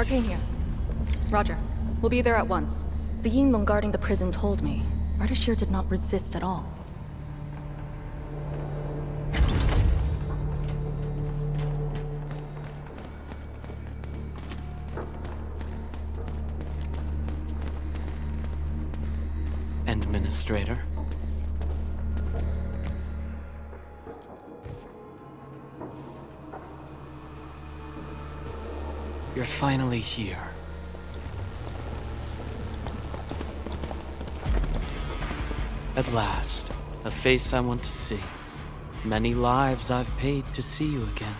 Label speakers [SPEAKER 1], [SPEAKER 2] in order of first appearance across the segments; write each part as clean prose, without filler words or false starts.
[SPEAKER 1] Arcane here. Roger. We'll be there at once. The Yinglung guarding the prison told me. Ardashir did not resist at all.
[SPEAKER 2] Administrator. You're finally here. At last, a face I want to see. Many lives I've paid to see you again.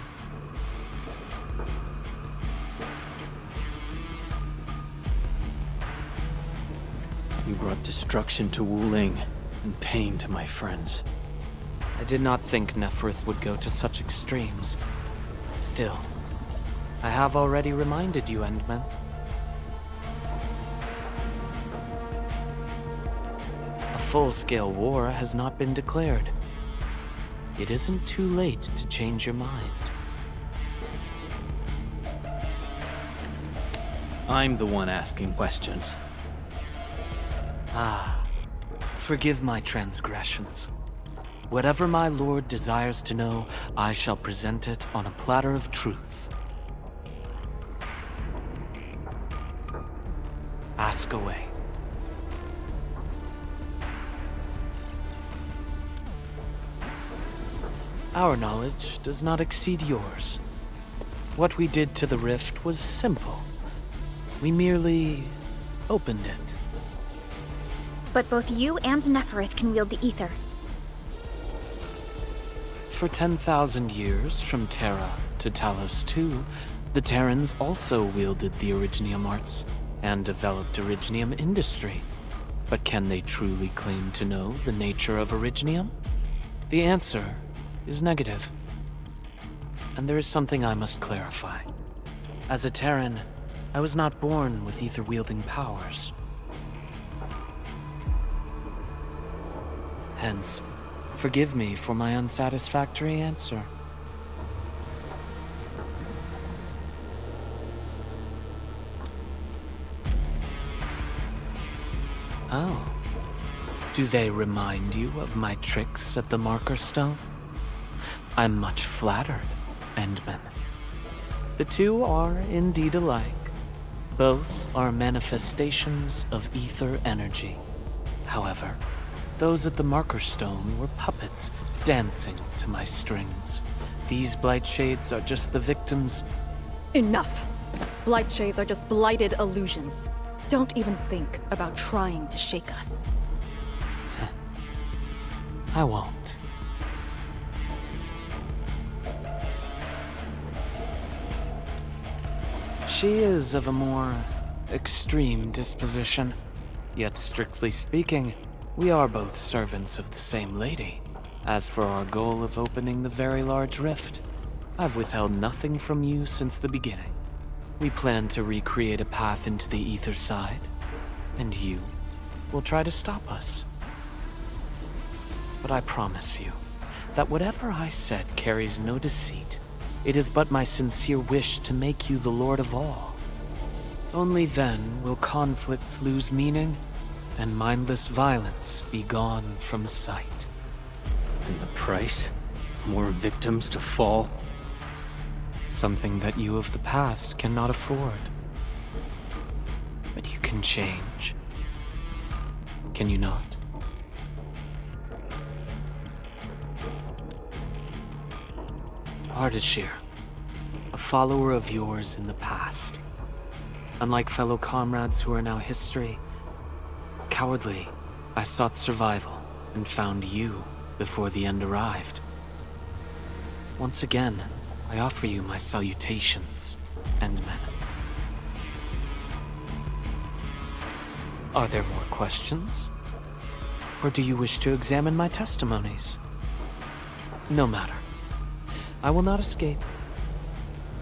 [SPEAKER 3] You brought destruction to Wuling and pain to my friends.
[SPEAKER 2] I did not think Neferth would go to such extremes. Still, I have already reminded you, Endman. A full-scale war has not been declared. It isn't too late to change your mind.
[SPEAKER 3] I'm the one asking questions.
[SPEAKER 2] Ah, forgive my transgressions. Whatever my lord desires to know, I shall present it on a platter of truth. Ask away. Our knowledge does not exceed yours. What we did to the rift was simple. We merely opened it.
[SPEAKER 4] But both you and Neferth can wield the ether.
[SPEAKER 2] For 10,000 years, from Terra to Talos II, the Terrans also wielded the Originium arts and developed Originium industry. But can they truly claim to know the nature of Originium? The answer is negative. And there is something I must clarify. As a Terran, I was not born with ether-wielding powers. Hence, forgive me for my unsatisfactory answer. Oh. Do they remind you of my tricks at the Marker Stone? I'm much flattered, Endman. The two are indeed alike. Both are manifestations of ether energy. However, those at the Marker Stone were puppets dancing to my strings. These blight shades are just the victims.
[SPEAKER 1] Enough! Blight shades are just blighted illusions. Don't even think about trying to shake us.
[SPEAKER 2] I won't. She is of a more extreme disposition. Yet strictly speaking, we are both servants of the same lady. As for our goal of opening the very large rift, I've withheld nothing from you since the beginning. We plan to recreate a path into the ether side, and you will try to stop us. But I promise you that whatever I said carries no deceit. It is but my sincere wish to make you the Lord of all. Only then will conflicts lose meaning and mindless violence be gone from sight.
[SPEAKER 3] And the price? More victims to fall?
[SPEAKER 2] Something that you of the past cannot afford. But you can change. Can you not? Ardashir, a follower of yours in the past. Unlike fellow comrades who are now history, cowardly, I sought survival and found you before the end arrived. Once again, I offer you my salutations, Endman. Are there more questions? Or do you wish to examine my testimonies? No matter. I will not escape.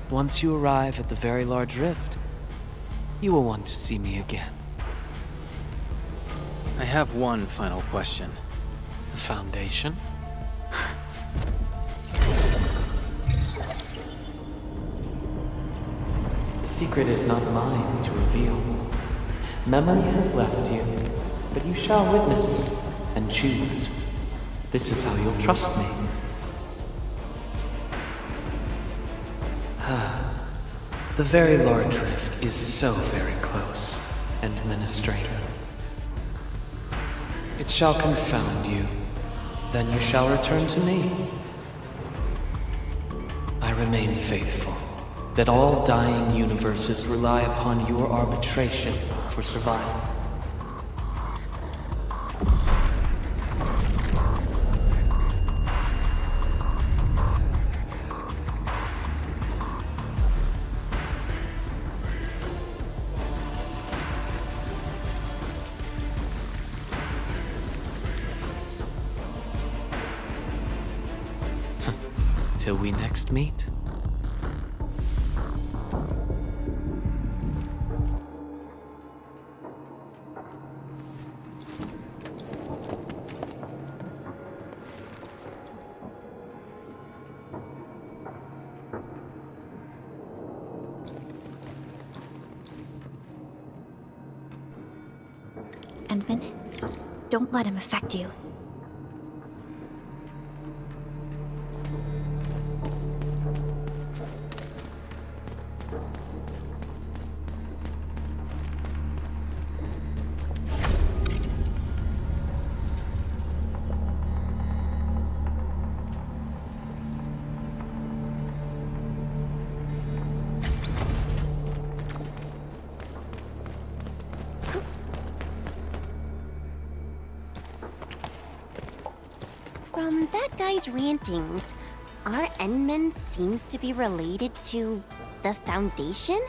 [SPEAKER 2] Once you arrive at the very large rift, you will want to see me again.
[SPEAKER 3] I have one final question.
[SPEAKER 2] The Foundation? secret is not mine to reveal. Memory has left you, but you shall witness and choose. This is how you'll trust me. The very large rift is so very close and ministering. It shall confound you, then you shall return to me. I remain faithful that all dying universes rely upon your arbitration for survival. Till we next meet.
[SPEAKER 4] Endman, don't let him affect you.
[SPEAKER 5] From that guy's rantings, our Endman seems to be related to the Foundation?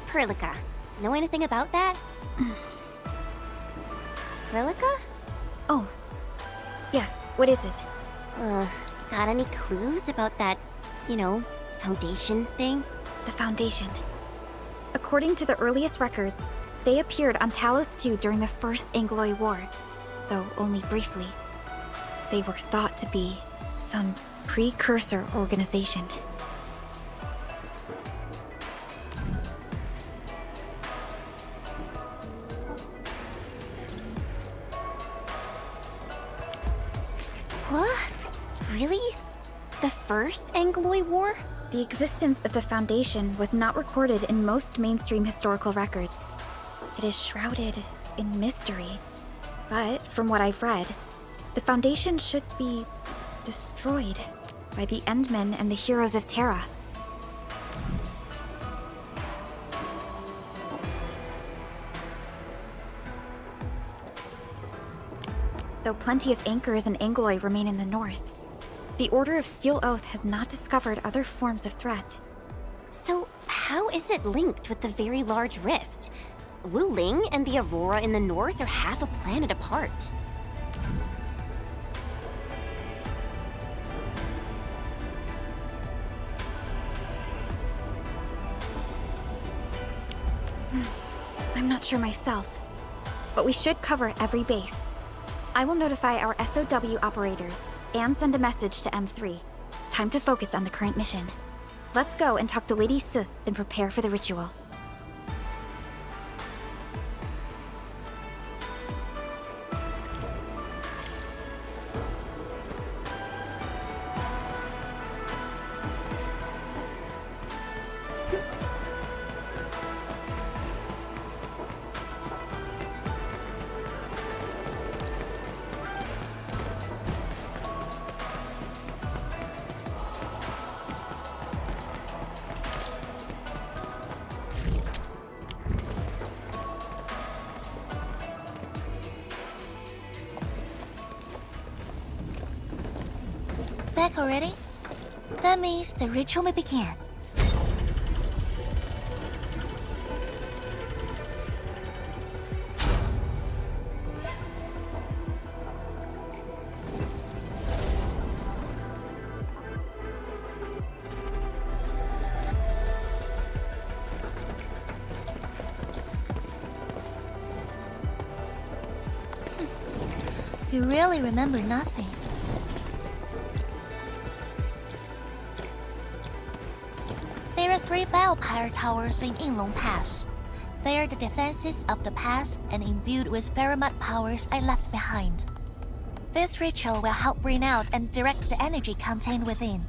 [SPEAKER 5] Perlica, know anything about that? Perlica?
[SPEAKER 4] Oh, yes, what is it?
[SPEAKER 5] Got any clues about that, Foundation thing?
[SPEAKER 4] The Foundation. According to the earliest records, they appeared on Talos II during the First Angloy War, though only briefly. They were thought to be some precursor organization.
[SPEAKER 5] What? Really? The First Angloy War?
[SPEAKER 4] The existence of the Foundation was not recorded in most mainstream historical records. It is shrouded in mystery. But from what I've read, the Foundation should be destroyed by the Endmen and the heroes of Terra. Though plenty of Anchors and Angloy remain in the north, the Order of Steel Oath has not discovered other forms of threat.
[SPEAKER 5] So how is it linked with the Very Large Rift? Wu Ling and the Aurora in the north are half a planet apart.
[SPEAKER 4] I'm not sure myself, but we should cover every base. I will notify our SOW operators and send a message to M3. Time to focus on the current mission. Let's go and talk to Lady S and prepare for the ritual.
[SPEAKER 6] Back already? That means the ritual may begin. You really remember nothing. There is 3 bell power towers in Yinglung Pass. They are the defenses of the pass and imbued with Pheromote powers I left behind. This ritual will help bring out and direct the energy contained within.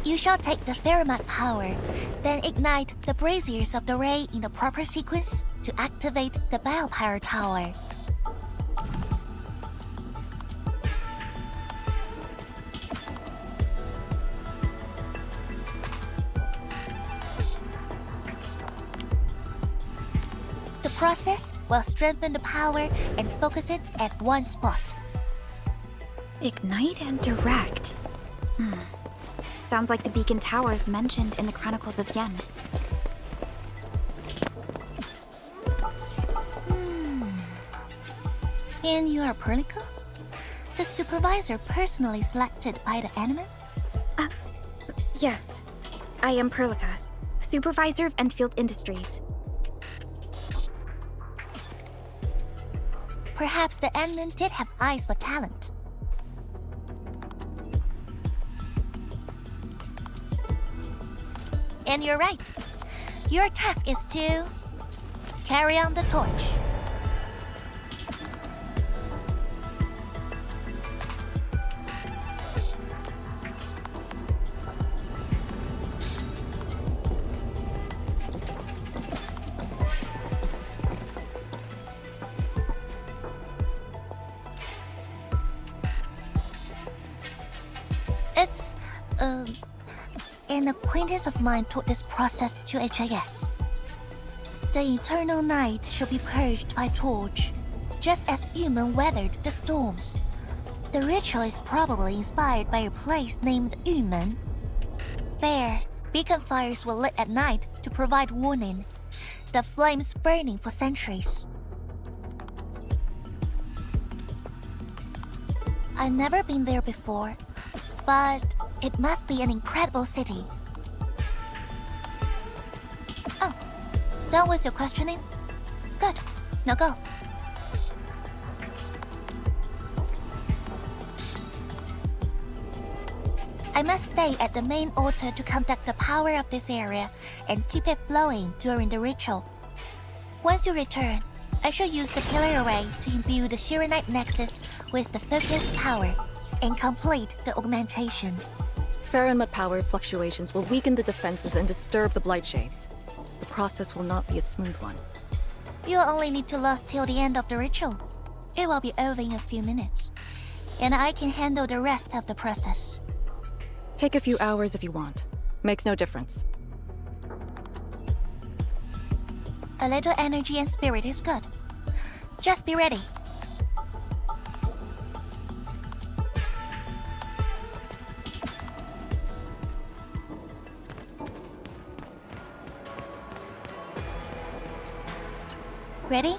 [SPEAKER 6] You shall take the Pheromote power, then ignite the braziers of the ray in the proper sequence to activate the bell power tower. The process will strengthen the power and focus it at one spot.
[SPEAKER 4] Ignite and direct. Sounds like the beacon towers mentioned in the Chronicles of Yen.
[SPEAKER 6] And you are Perlica? The supervisor personally selected by the Enman?
[SPEAKER 4] Yes, I am Perlica, supervisor of Endfield Industries.
[SPEAKER 6] Perhaps the Enman did have eyes for talent. And you're right. Your task is to carry on the torch. It's, an acquaintance of mine taught this process to HIS. The eternal night shall be purged by torch, just as Yumen weathered the storms. The ritual is probably inspired by a place named Yumen. There, beacon fires were lit at night to provide warning, the flames burning for centuries. I've never been there before, but it must be an incredible city. Oh, done with your questioning? Good. Now go. I must stay at the main altar to conduct the power of this area and keep it flowing during the ritual. Once you return, I shall use the pillar array to imbue the Shiranite Nexus with the focused power and complete the augmentation.
[SPEAKER 1] Pheromote power fluctuations will weaken the defenses and disturb the Blight Shades. The process will not be a smooth one.
[SPEAKER 6] You'll only need to last till the end of the ritual. It will be over in a few minutes, and I can handle the rest of the process.
[SPEAKER 1] Take a few hours if you want. Makes no difference.
[SPEAKER 6] A little energy and spirit is good. Just be ready. Ready?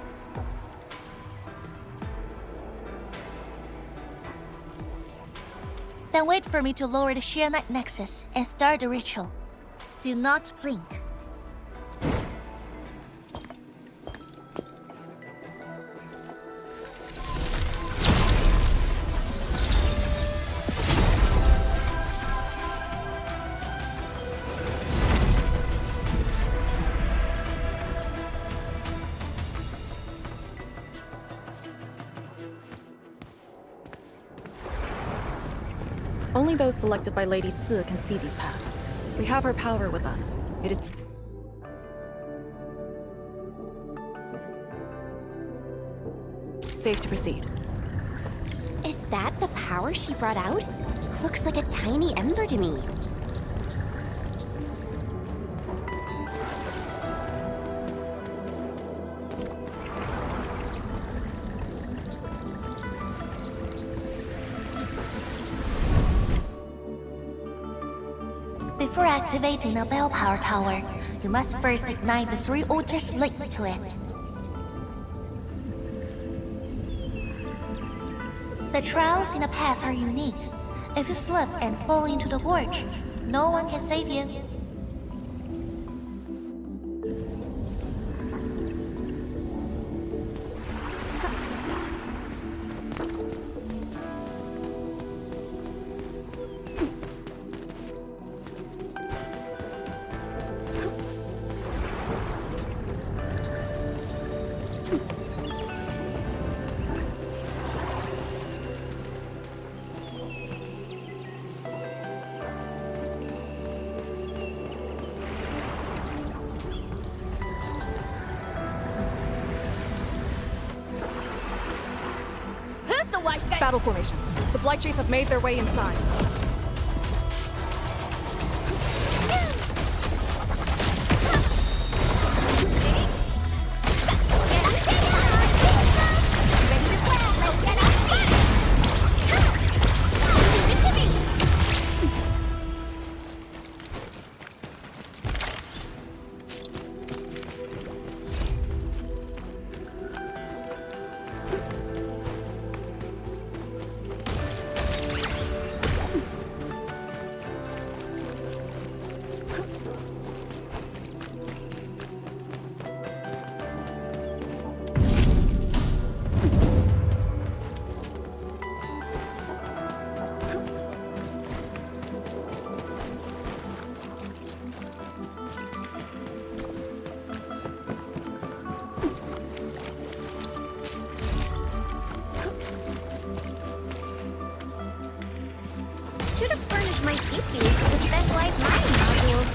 [SPEAKER 6] Then wait for me to lower the Shiranite Nexus and start the ritual. Do not blink.
[SPEAKER 1] Only those selected by Lady Si can see these paths. We have her power with us. It is... safe to proceed.
[SPEAKER 5] Is that the power she brought out? Looks like a tiny ember to me.
[SPEAKER 6] Before activating a bell power tower, you must first ignite the 3 altars linked to it. The trials in the past are unique. If you slip and fall into the gorge, no one can save you.
[SPEAKER 1] Battle formation. The Blight Shades have made their way inside.
[SPEAKER 5] Should have furnished my peepees with a specialized mining module.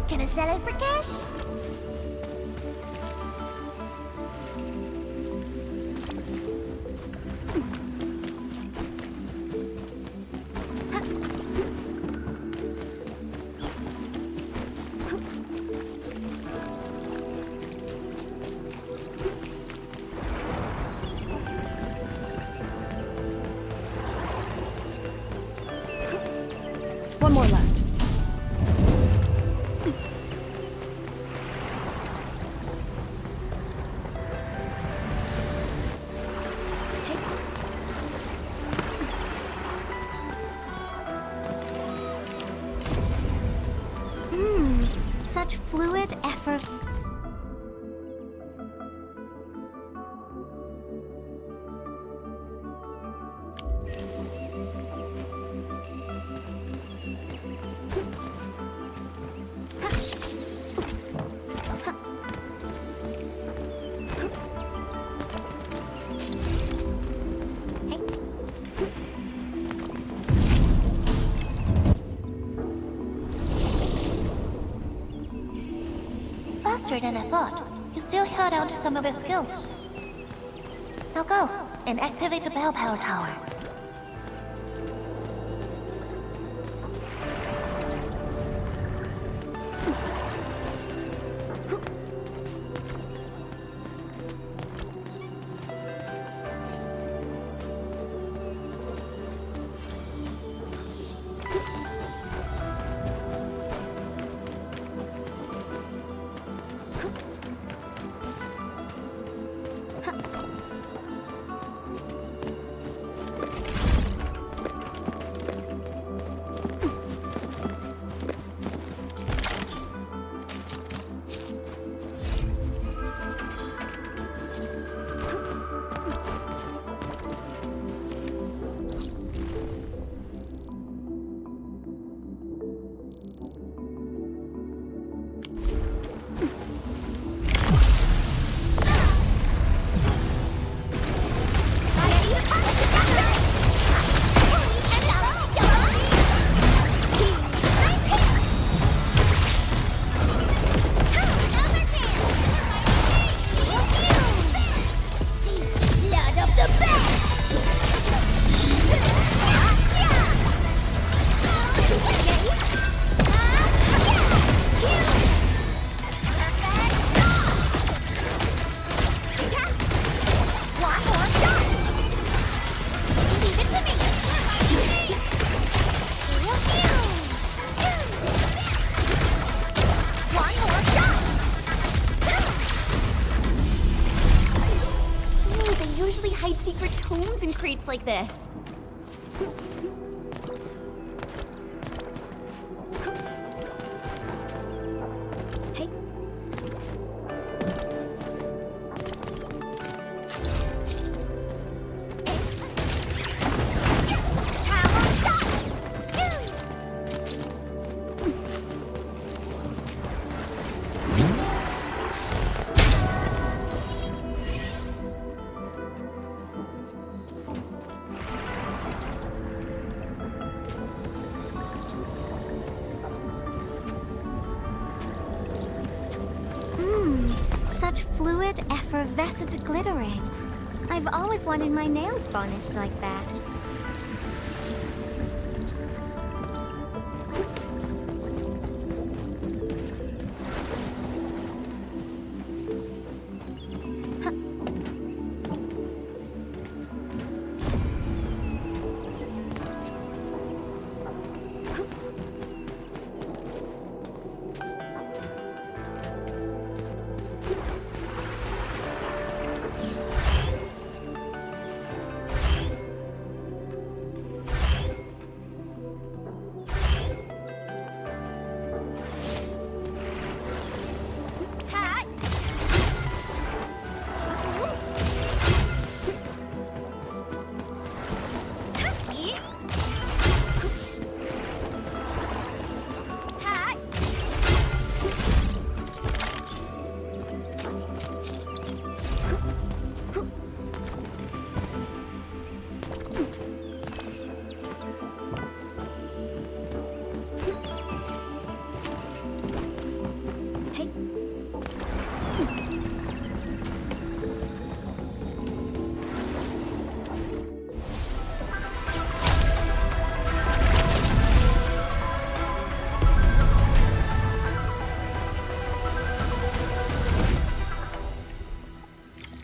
[SPEAKER 5] Can I sell it for cash?
[SPEAKER 1] One more left.
[SPEAKER 5] Such fluid effort.
[SPEAKER 6] Faster than I thought. You still held on to some of your skills. Now go and activate the bell power tower.
[SPEAKER 5] hide secret tomes in crates like this? Hey.
[SPEAKER 7] Such fluid, effervescent glittering. I've always wanted my nails varnished like that.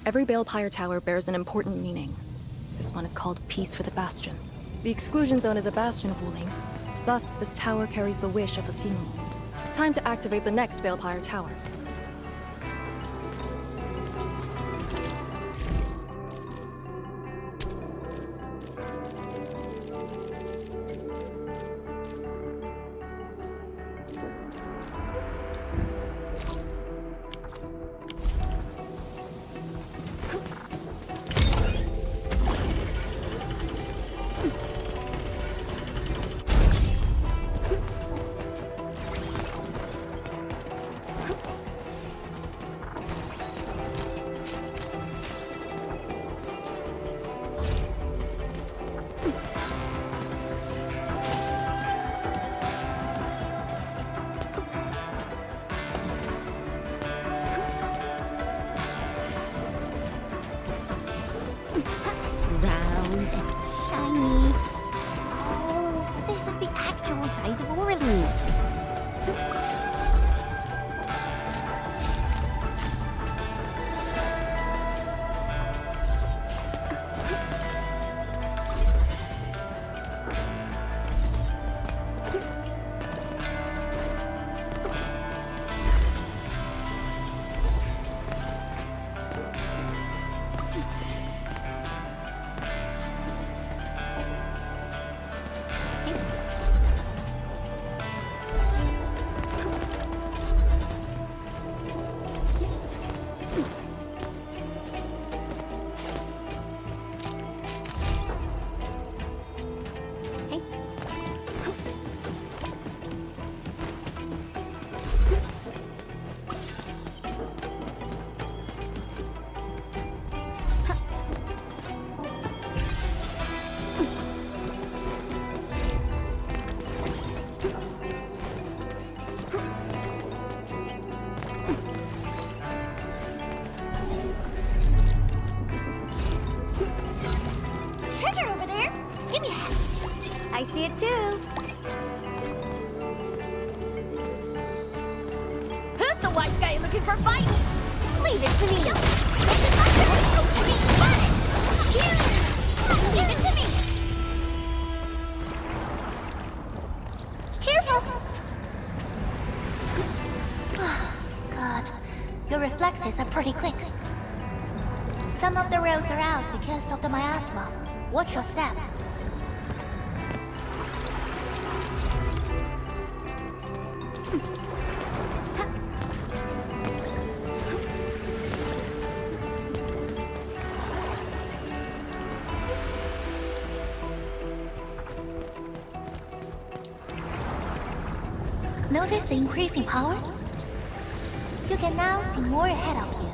[SPEAKER 1] Every Balepire tower bears an important meaning. This one is called Peace for the Bastion. The exclusion zone is a bastion of Wuling. Thus, this tower carries the wish of the Yinglungs. Time to activate the next Balepire tower.
[SPEAKER 5] Round and shiny. Oh, this is the actual size of Orly.
[SPEAKER 7] I see it too.
[SPEAKER 5] Who's the wise guy looking for a fight? Leave it to me. Leave it to me.
[SPEAKER 6] Careful! God, your reflexes are pretty quick. Some of the rails are out because of the miasma. Watch your step. Notice the increasing power? You can now see more ahead of you.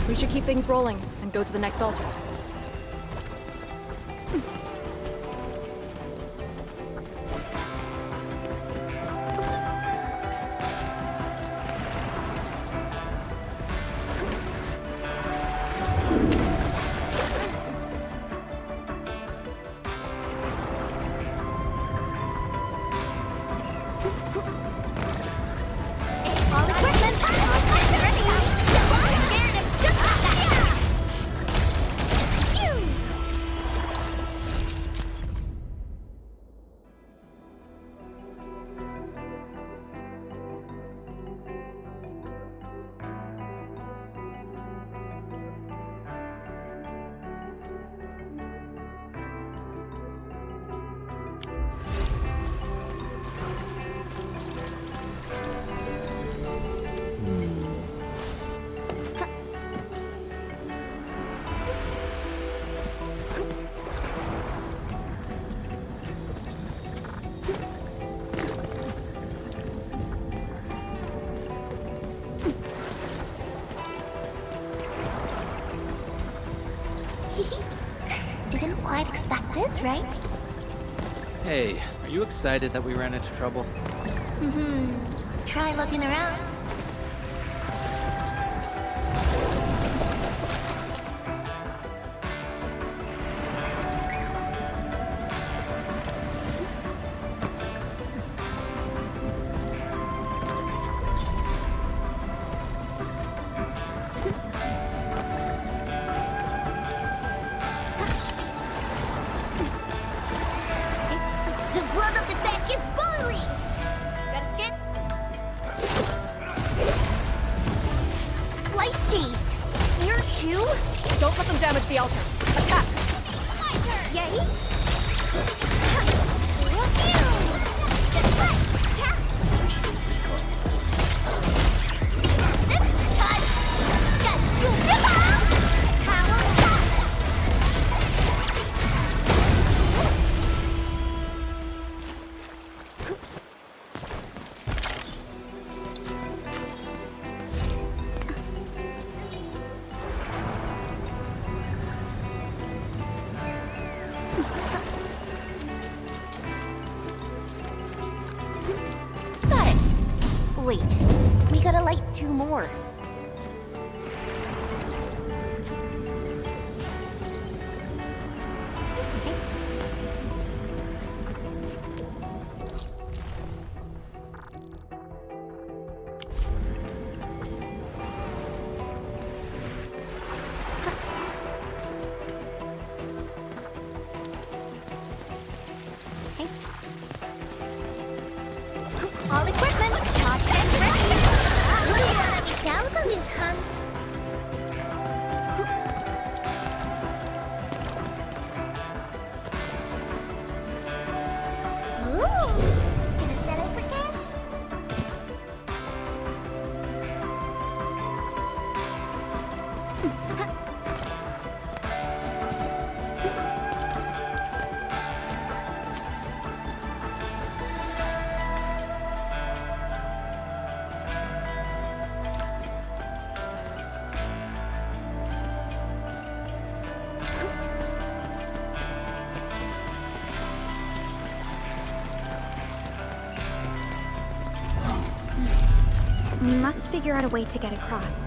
[SPEAKER 1] We should keep things rolling and go to the next altar.
[SPEAKER 7] All equipment! Ready! I'm scared of just that! Phew!
[SPEAKER 6] Didn't quite expect this, right?
[SPEAKER 3] Hey, are you excited that we ran into trouble?
[SPEAKER 6] Try looking around.
[SPEAKER 7] The blood of the back is boiling! Got a skin? Light shades! Here too?
[SPEAKER 1] Don't let them damage the altar. Attack!
[SPEAKER 7] My turn! Yay! This is cut! Power shot! Got it! Wait, we gotta light two more. All equipment charged and ready. We wanna miss out on this hunt. Ooh, gonna sell it for cash?
[SPEAKER 4] We must figure out a way to get across.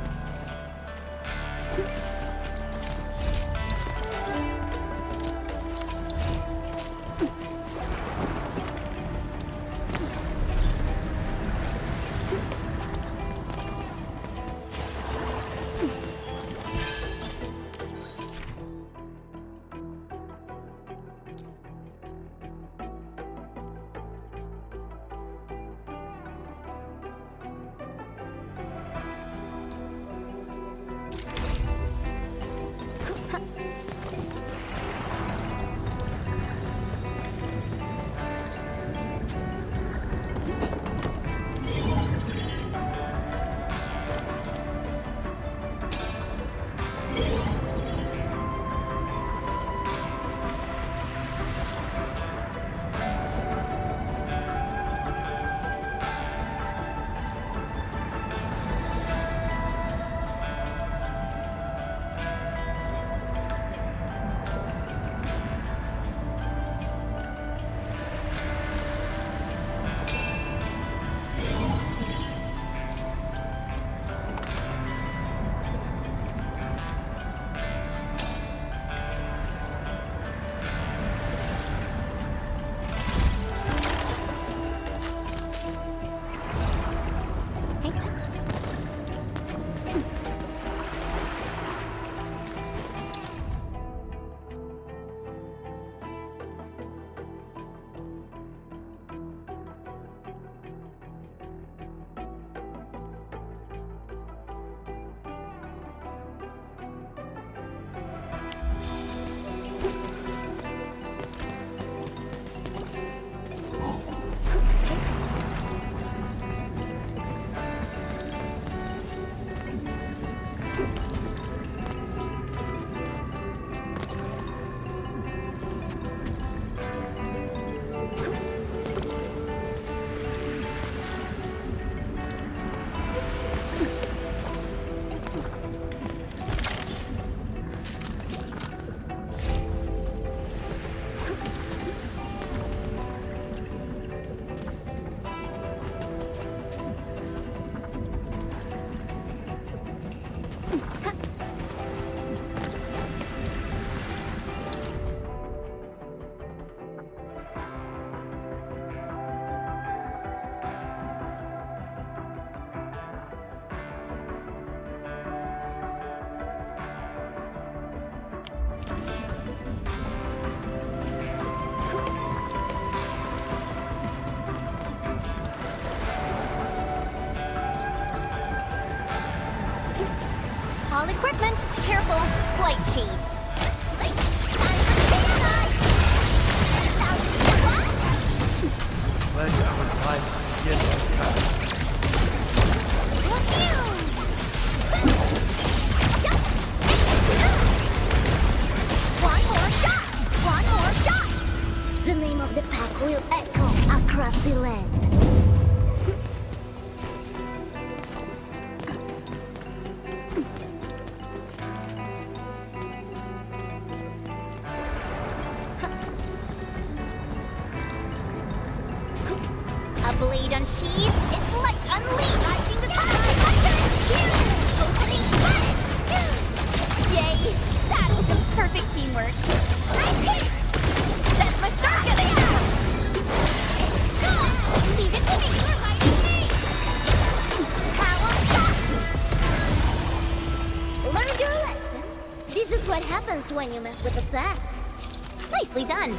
[SPEAKER 5] All equipment, careful. Light shades.
[SPEAKER 8] Let our life begin to come.
[SPEAKER 6] One more shot! One more shot! The name of the pack will echo across the land. A blade unsheathed, its light unleashed! Lighting the opening strike!
[SPEAKER 5] Yay! That was some perfect teamwork.
[SPEAKER 6] Nice hit!
[SPEAKER 5] That's my start getting
[SPEAKER 6] Leave it to me! Reminding me! Power shot! Learned your lesson. This is what happens when you mess with the pack.
[SPEAKER 5] Nicely done.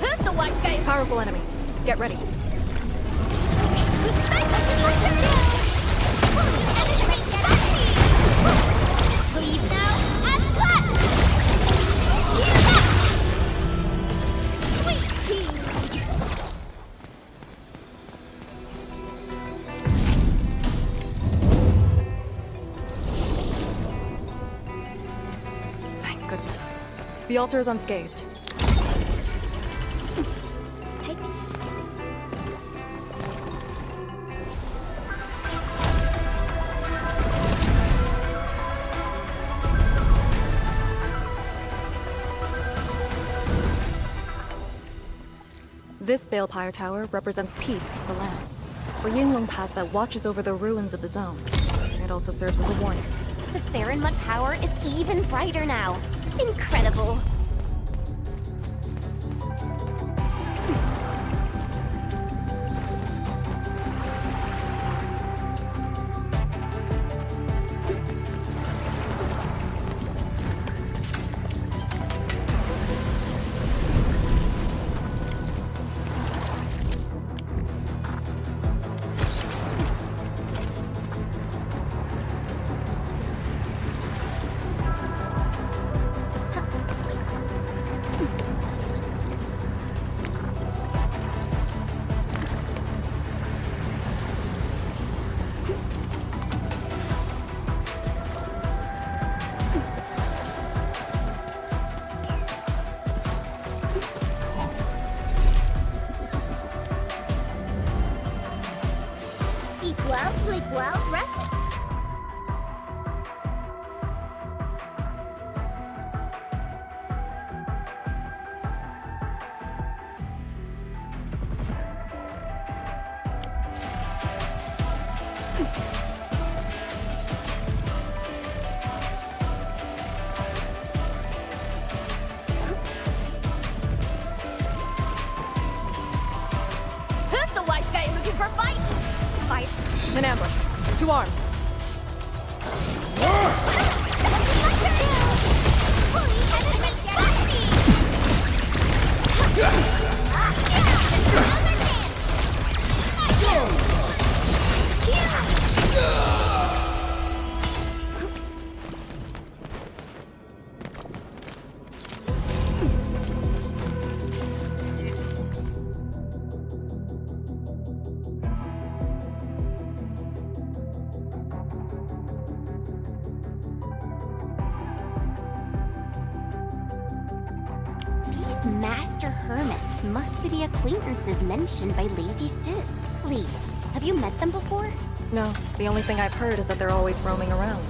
[SPEAKER 1] Who's the wise guy? Powerful enemy. Get ready.
[SPEAKER 6] Breathe now and cut! Sweet pea!
[SPEAKER 1] Thank goodness. The altar is unscathed. This Balefire Tower represents peace for the lands, or Yinglung Pass that watches over the ruins of the zone. It also serves as a warning.
[SPEAKER 5] The Farinmud power is even brighter now. Incredible.
[SPEAKER 6] Eat well, sleep well, rest.
[SPEAKER 5] Who's the wise guy looking for fight? Fight.
[SPEAKER 1] An ambush. To arms.
[SPEAKER 5] These master hermits must be the acquaintances mentioned by Lady Sid. Lee, have you met them before?
[SPEAKER 1] No, the only thing I've heard is that they're always roaming around.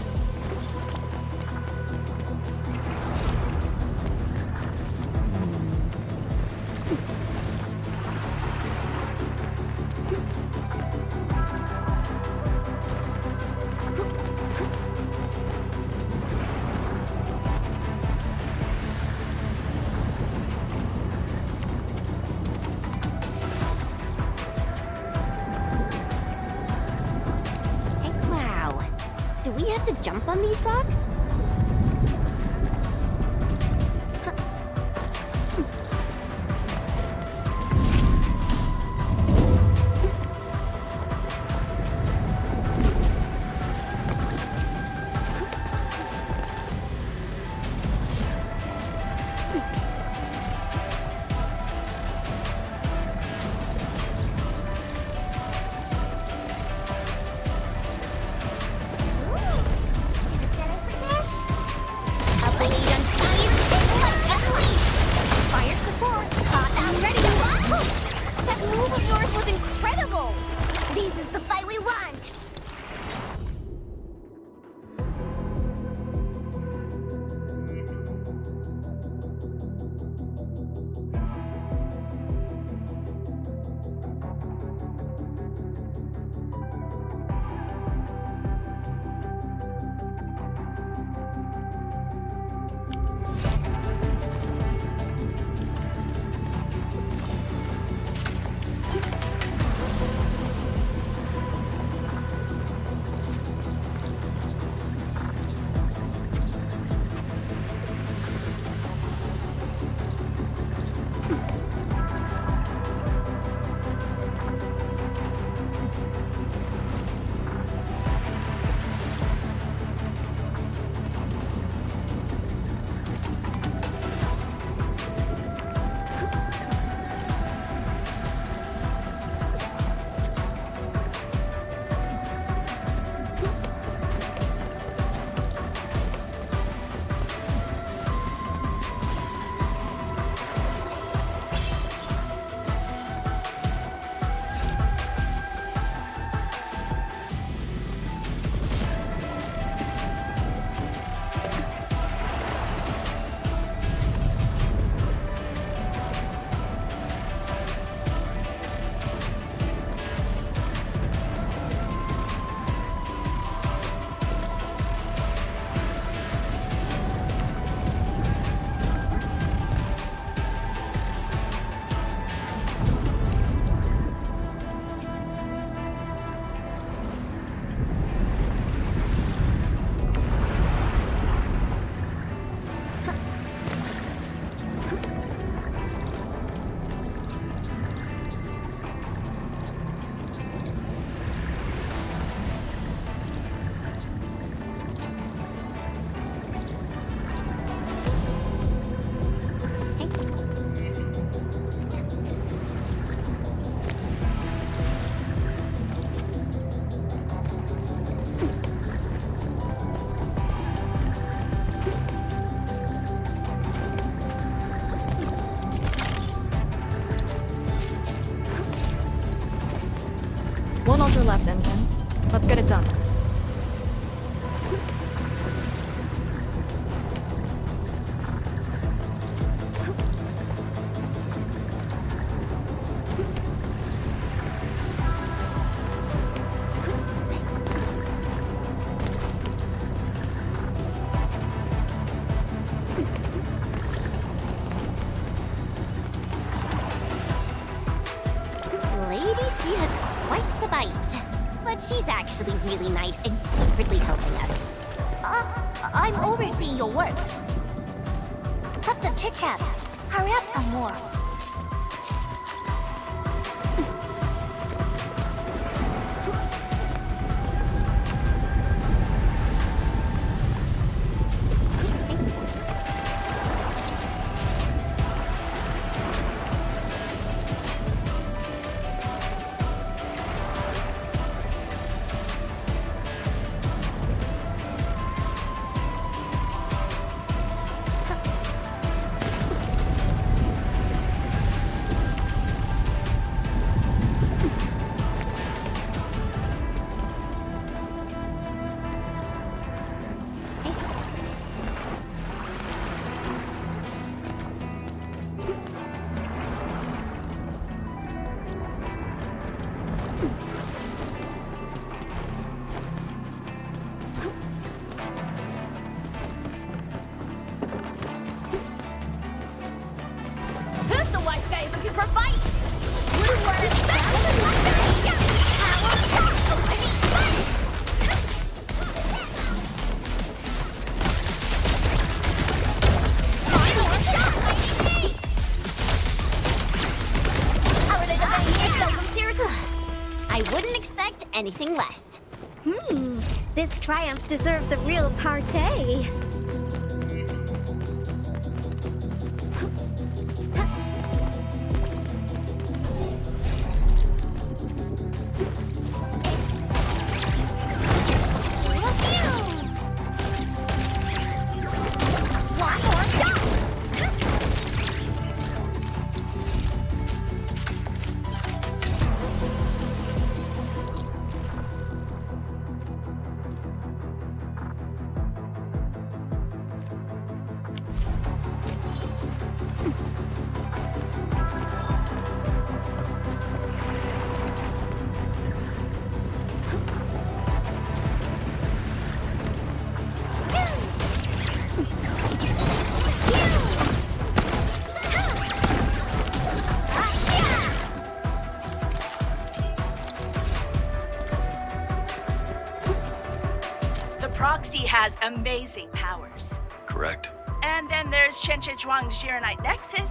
[SPEAKER 5] have to jump on these rocks?
[SPEAKER 6] This is the fight we want!
[SPEAKER 1] One on your left, Endfield. Let's get it done.
[SPEAKER 5] Lady C has quite the bite. But she's actually really nice and secretly helping us.
[SPEAKER 6] I'm overseeing your work. Cut the chit-chat. Hurry up some more.
[SPEAKER 7] Who's the wise guy looking for a fight? We want to stop
[SPEAKER 5] anything less.
[SPEAKER 7] This triumph deserves a real party.
[SPEAKER 9] Proxy has amazing powers.
[SPEAKER 10] Correct.
[SPEAKER 9] And then there's Chenche Zhuang's Gironite Nexus.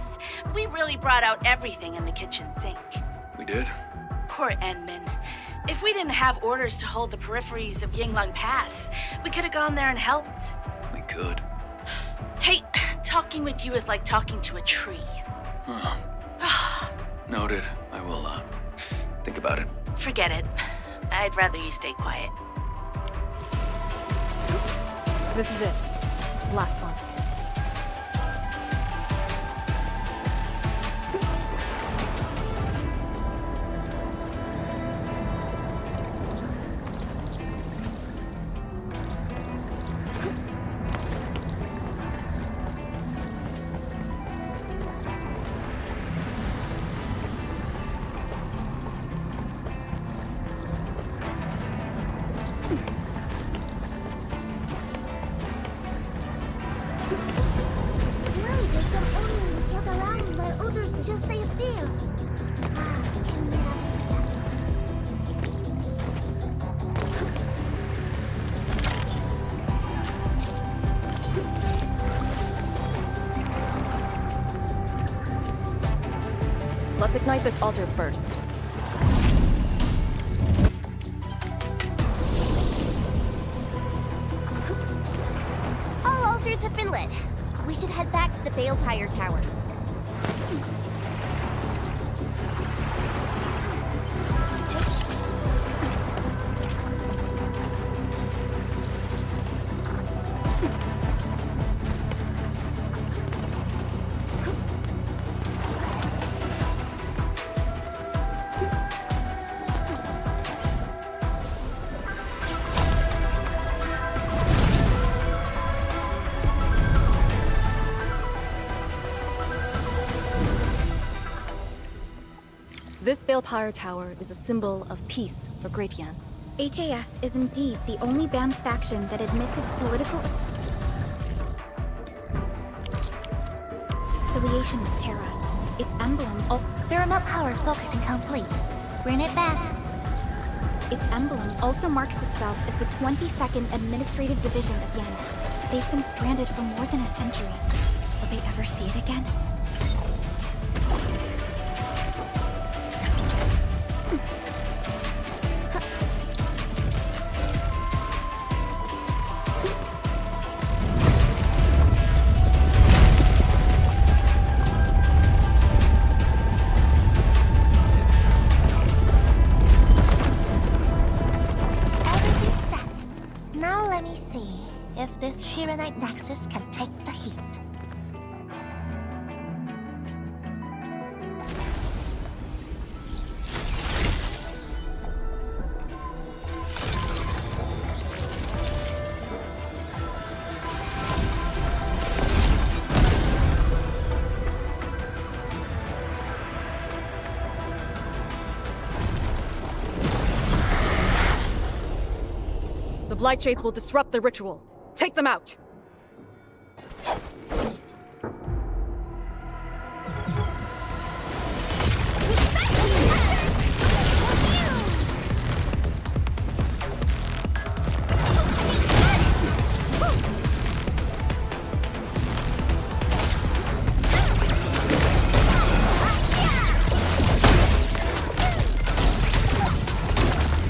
[SPEAKER 9] We really brought out everything in the kitchen sink.
[SPEAKER 10] We did?
[SPEAKER 9] Poor Enman. If we didn't have orders to hold the peripheries of Yinglung Pass, we could have gone there and helped.
[SPEAKER 10] We could.
[SPEAKER 9] Hey, talking with you is like talking to a tree.
[SPEAKER 10] Huh. Noted. I will, think about it.
[SPEAKER 9] Forget it. I'd rather you stay quiet.
[SPEAKER 1] This is it. Last one. Let's ignite this altar first.
[SPEAKER 5] All altars have been lit. We should head back to the Balefire Tower.
[SPEAKER 1] This Balefire Tower is a symbol of peace for Great Yan.
[SPEAKER 4] HAS is indeed the only banned faction that admits its political affiliation with Terra. Its emblem,
[SPEAKER 6] Thermal power focusing complete. Bring it back.
[SPEAKER 4] its emblem also marks itself as the 22nd Administrative Division of Yan. They've been stranded for more than a century. Will they ever see it again?
[SPEAKER 6] If this Gironite Nexus can take the heat.
[SPEAKER 1] The Blight Shades will disrupt the ritual. Take them out!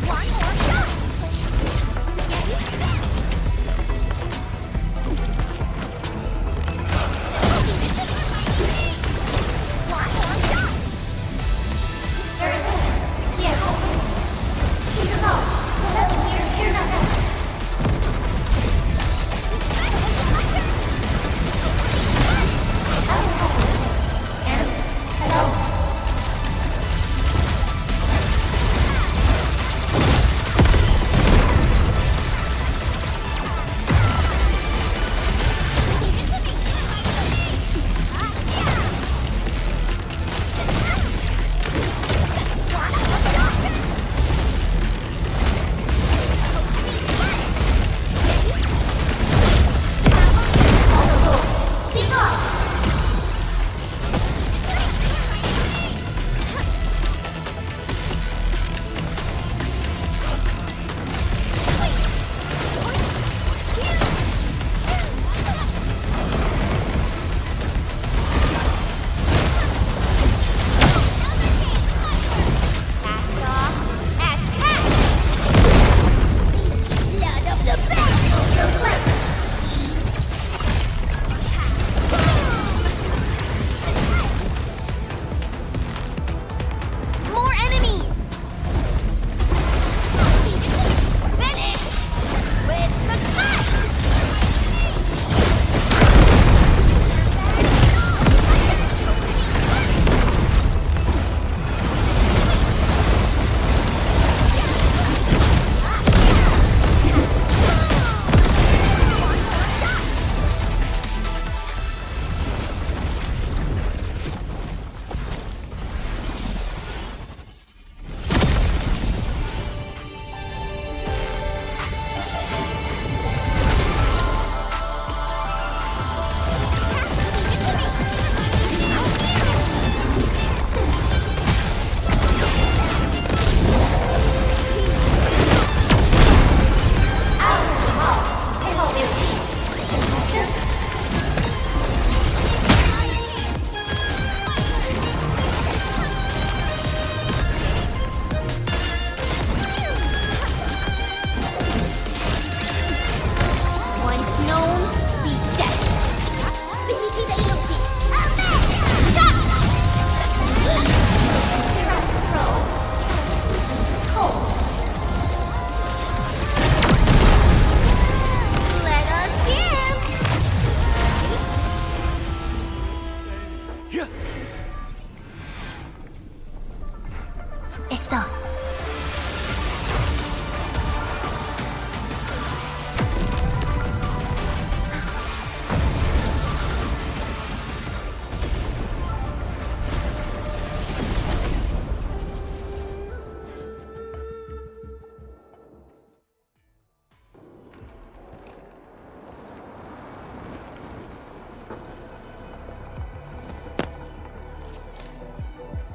[SPEAKER 6] One more It's done.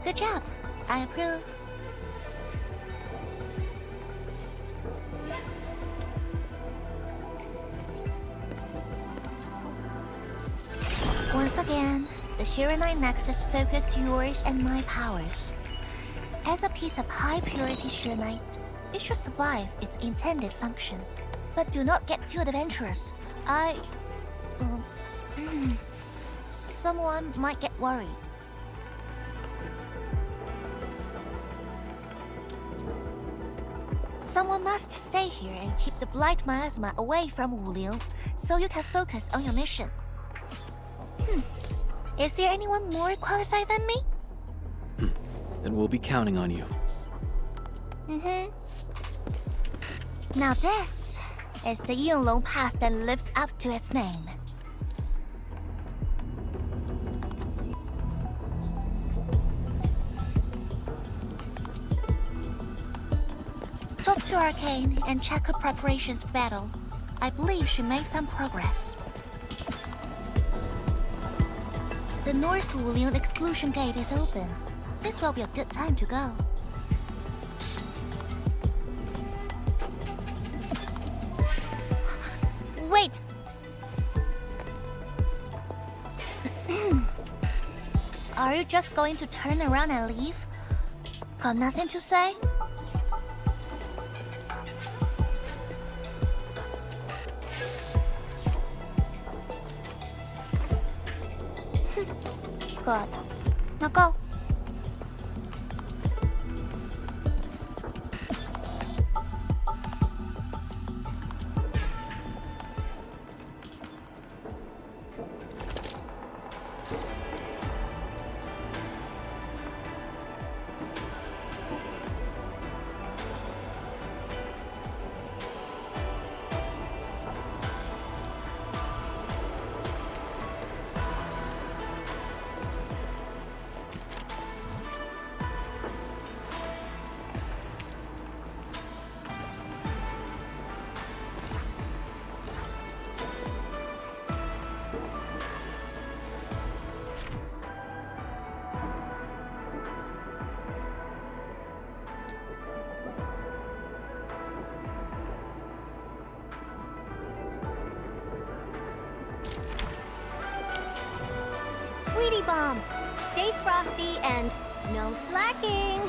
[SPEAKER 6] Good job. I approve. Once again, the Shiranite Nexus focused yours and my powers. As a piece of high-purity Shiranite, it should survive its intended function. But do not get too adventurous. Someone might get worried. Someone must stay here and keep the blight miasma away from Wuliu, so you can focus on your mission. Is there anyone more qualified than me?
[SPEAKER 3] Then we'll be counting on you.
[SPEAKER 6] Now this is the Yinglung Pass that lives up to its name. Talk to Arcane and check her preparations for battle. I believe she made some progress. The North Wulian exclusion gate is open. This will be a good time to go. Wait! Are you just going to turn around and leave? Got nothing to say? Good. Now go.
[SPEAKER 7] Sweetie Bomb, stay frosty and no slacking.